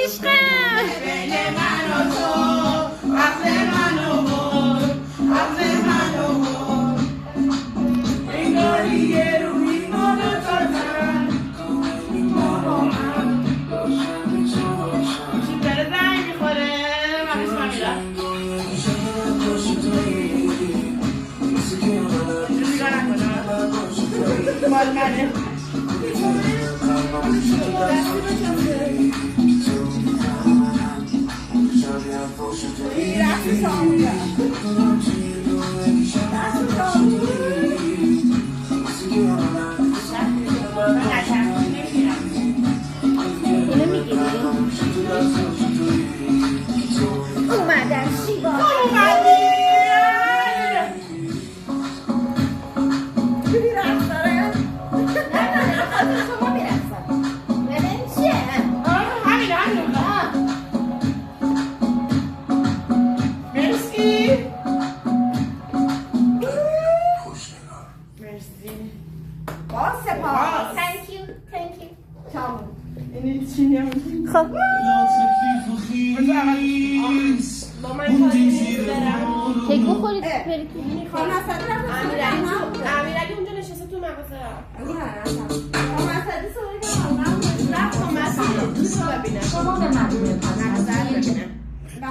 عشقم بین من و تو عقل منو برد عقل منو برد انگاری یه روی ما دوتا زن ما با هم چی داره زنگ میخوره مقیش من میرم بیگاه نکنم مال منه اومدم شیبا خب کیک بخورید امیرعلی اونجا نشسته تو مغازه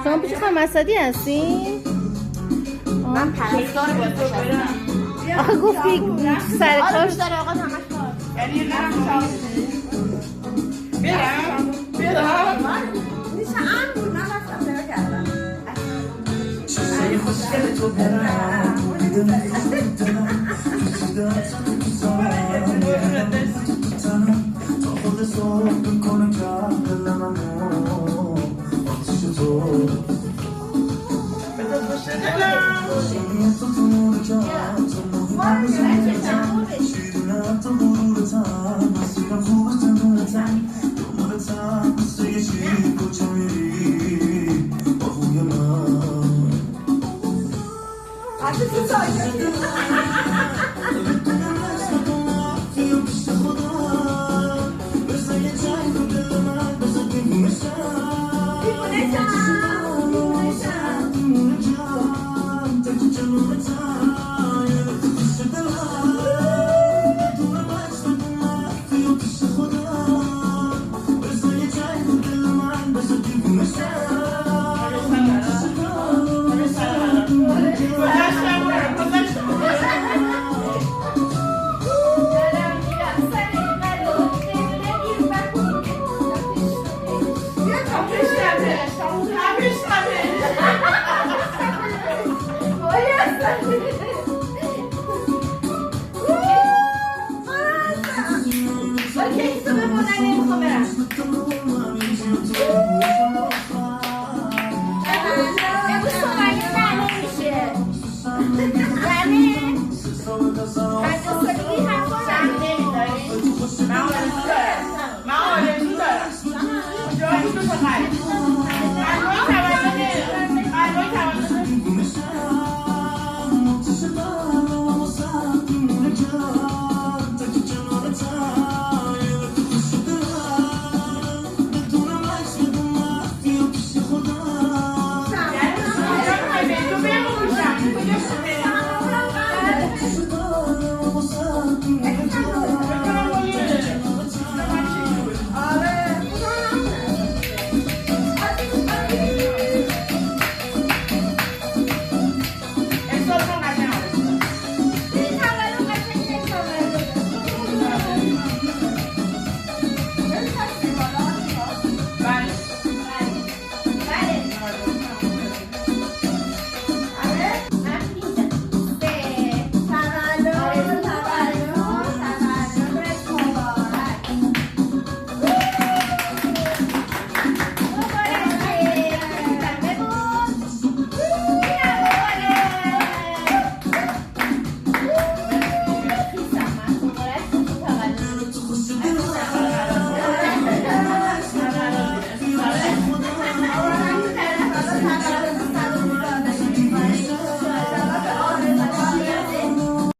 شما پیش خانم اسدی هستین؟ من پرستار باید باشم آخه گفتی سر کار داره آقا همش کار یعنی نرم برم نیشه ام بود من رفتم برا کردم خوشگل تو برم اوکی تو بمونن نمیخوام برم